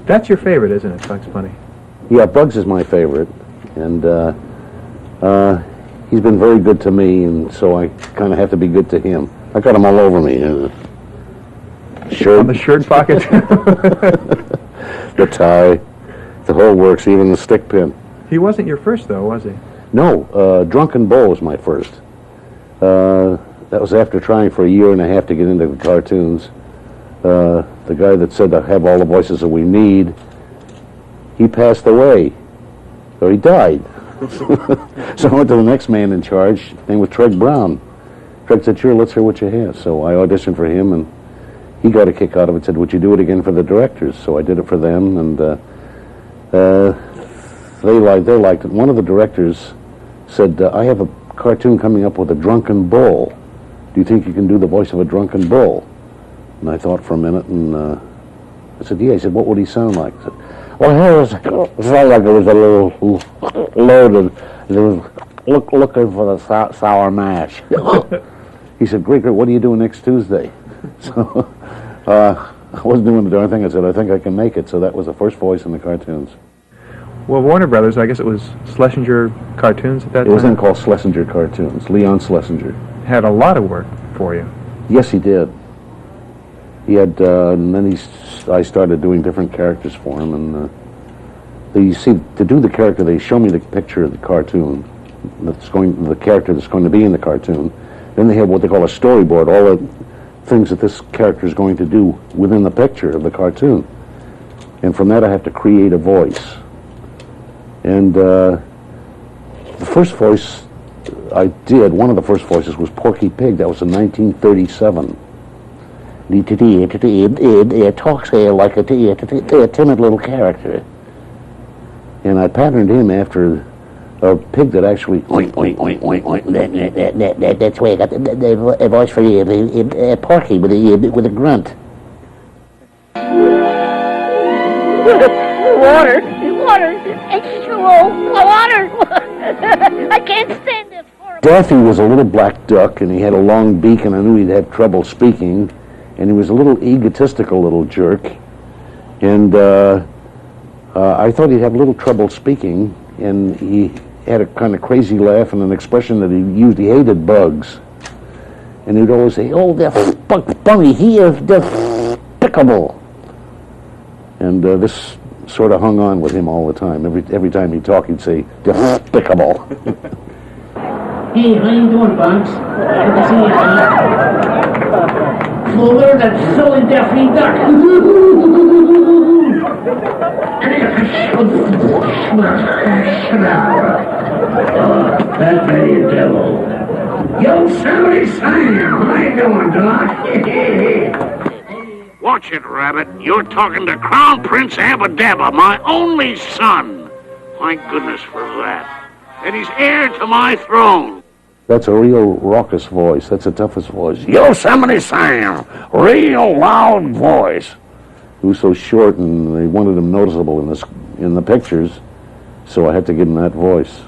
That's your favorite, isn't it, Bugs Bunny? Yeah, Bugs is my favorite, and he's been very good to me, and so I kind of have to be good to him. I got him all over me. Shirt. On the shirt pocket? The tie, the whole works, even the stick pin. He wasn't your first, though, was he? No, Drunken Bull was my first. That was after trying for a year and a half to get into the cartoons. The guy that said to have all the voices that we need, he passed away, or he died. So I went to the next man in charge. His name was Treg Brown. Treg said, "Sure, let's hear what you have." So I auditioned for him, and he got a kick out of it. Said, "Would you do it again for the directors?" So I did it for them, and they liked it. One of the directors said, "I have a cartoon coming up with a drunken bull. Do you think you can do the voice of a drunken bull?" And I thought for a minute, and I said, "Yeah." He said, "What would he sound like?" I said, "Well, it sounded like it was a little loaded. It was looking for the sour mash." He said, "Great, what are you doing next Tuesday?" So I wasn't doing the darn thing. I said, "I think I can make it." So that was the first voice in the cartoons. Well, Warner Brothers, I guess it was Schlesinger Cartoons at that time? It was then called Schlesinger Cartoons. Leon Schlesinger. Had a lot of work for you. Yes, he did. He had, and then I started doing different characters for him, and you see, to do the character, they show me the picture of the cartoon, the character that's going to be in the cartoon. Then they have what they call a storyboard, all the things that this character is going to do within the picture of the cartoon. And from that I have to create a voice. And the first voice I did, one of the first voices was Porky Pig. That was in 1937. He talks like a timid little character. And I patterned him after a pig that actually oink, oink, oink, oink, oink. That's why I got the voice for Porky with a grunt. Water, H2O, water. I can't stand this horrible. Daffy was a little black duck, and he had a long beak, and I knew he'd have trouble speaking. And he was a little egotistical little jerk. And I thought he'd have a little trouble speaking, and he had a kind of crazy laugh and an expression that he used. He hated bugs. And he'd always say, "Oh, that Bugs Bunny, he is despicable." And this sort of hung on with him all the time. Every time he'd talk, he'd say, "Despicable." Hey, how you doing, Bugs? Good to see you, son. Well, there's that silly Daffy Duck. That very devil. Yosemite Sam, how you doing, Doc? Watch it, Rabbit. You're talking to Crown Prince Abba-Dabba, my only son. Thank goodness for that. And he's heir to my throne. That's a real raucous voice. That's the toughest voice. Yosemite Sam, real loud voice. He was so short, and they wanted him noticeable in the pictures, so I had to give him that voice.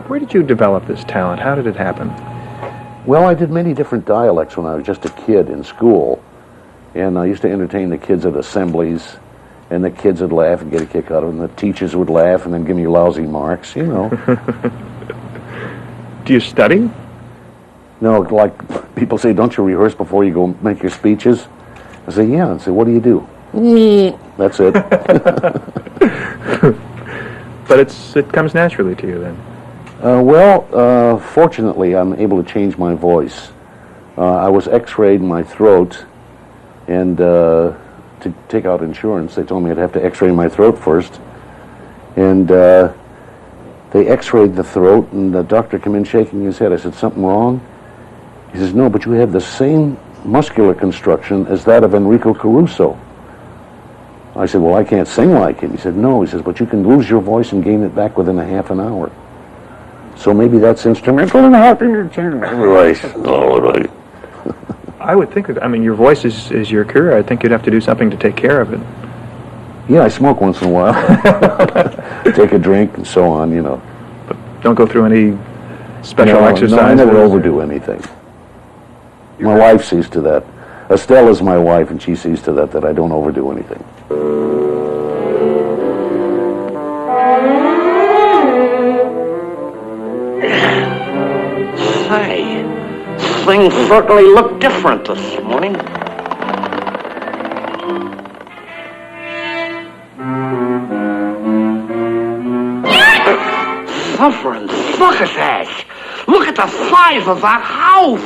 Where did you develop this talent? How did it happen? Well, I did many different dialects when I was just a kid in school, and I used to entertain the kids at assemblies, and the kids would laugh and get a kick out of it, and the teachers would laugh and then give me lousy marks, you know. Do you study? No, like people say, "Don't you rehearse before you go make your speeches?" I say, "Yeah." And say, "What do you do?" That's it. But it comes naturally to you then. Fortunately, I'm able to change my voice. I was x-rayed in my throat, and to take out insurance, they told me I'd have to x-ray my throat first. And they x-rayed the throat, and the doctor came in shaking his head. I said, "Something wrong?" He says, "No, but you have the same muscular construction as that of Enrico Caruso." I said, "Well, I can't sing like him." He said, "No." He says, "But you can lose your voice and gain it back within a half an hour. So maybe that's instrumental in helping your voice." I would think, your voice is your career. I think you'd have to do something to take care of it. Yeah, I smoke once in a while. Take a drink and so on, you know. But don't go through any special No, exercises. I never overdo anything. My wife sees to that. Estelle is my wife, and she sees to that I don't overdo anything. Say, things certainly look different this morning. Suffering succotash! Look at the size of that house!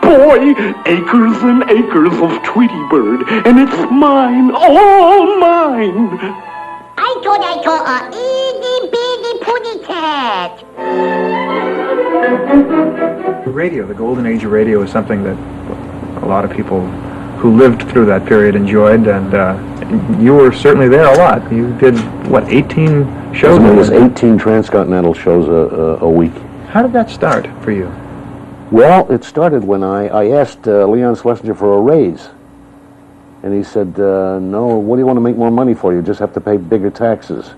Boy, acres and acres of Tweety Bird, and it's mine, all mine! I thought I saw a itty bitty putty cat. Radio, the golden age of radio, is something that a lot of people who lived through that period enjoyed, and you were certainly there a lot. You did, what, 18 shows? As many as 18 transcontinental shows a week. How did that start for you? Well, it started when I asked Leon Schlesinger for a raise. And he said, no, what do you want to make more money for? You just have to pay bigger taxes.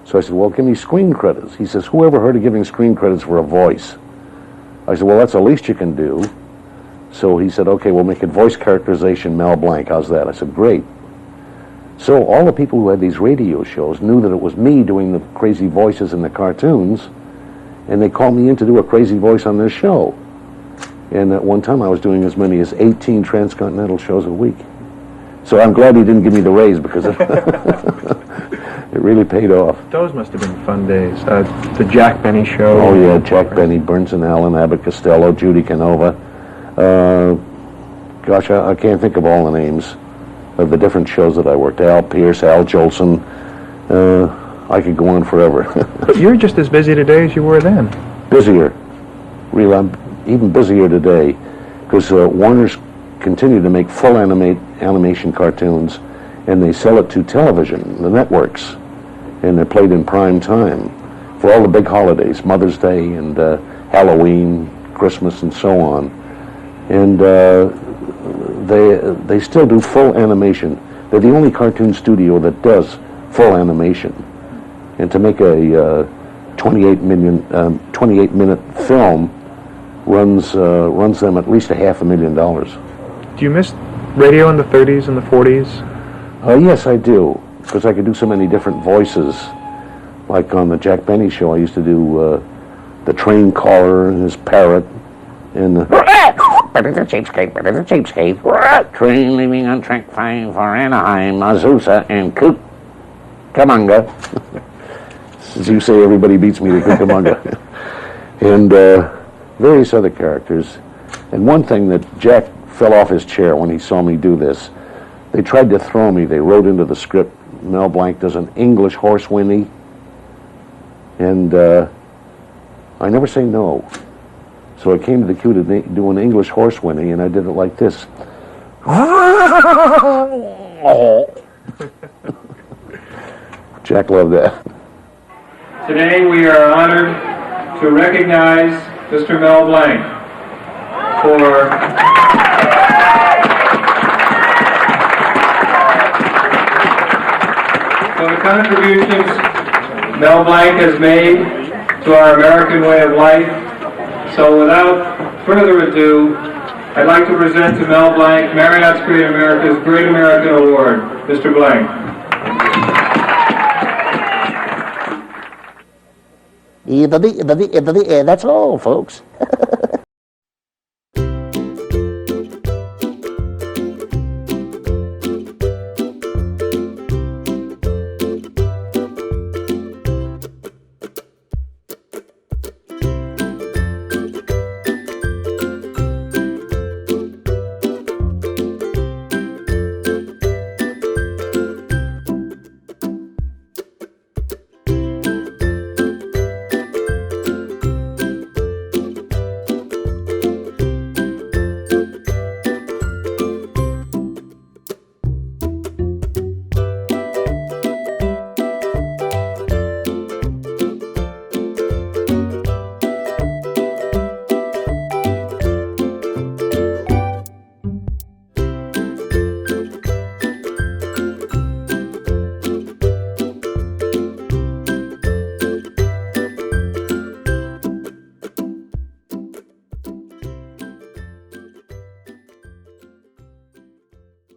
So I said, well, give me screen credits. He says, who ever heard of giving screen credits for a voice? I said, well, that's the least you can do. So he said, okay, we'll make it voice characterization Mel Blanc. How's that? I said, great. So all the people who had these radio shows knew that it was me doing the crazy voices in the cartoons, and they called me in to do a crazy voice on their show. And at one time I was doing as many as 18 transcontinental shows a week. So I'm glad he didn't give me the raise, because it really paid off. Those must have been fun days. The Jack Benny show. Oh yeah, Jack Benny, Burns and Allen, Abbott Costello, Judy Canova. Gosh, I can't think of all the names of the different shows that I worked. Al Pierce, Al Jolson. I could go on forever. But you're just as busy today as you were then. Busier. Really, I'm even busier today, because Warner's continue to make full animation cartoons, and they sell it to television, the networks, and they're played in prime time for all the big holidays, Mother's Day and Halloween, Christmas, and so on. And they still do full animation. They're the only cartoon studio that does full animation. And to make a 28-minute film runs them at least $500,000. Do you miss radio in the 30s and the 40s? Yes, I do, because I could do so many different voices. Like on the Jack Benny show, I used to do the train caller and his parrot, and the cheapskate, train leaving on track 5 for Anaheim, Azusa, and Cucamonga. As you say, everybody beats me to Cucamonga. And various other characters. And one thing that Jack fell off his chair when he saw me do this, they tried to throw me. They wrote into the script, Mel Blanc does an English horse whinny. And I never say no. So I came to the cue to do an English horse whinny, and I did it like this. Jack loved that. Today we are honored to recognize Mr. Mel Blanc for the contributions Mel Blanc has made to our American way of life. So without further ado, I'd like to present to Mel Blanc Marriott's Great America's Great American Award. Mr. Blanc. That's all, folks.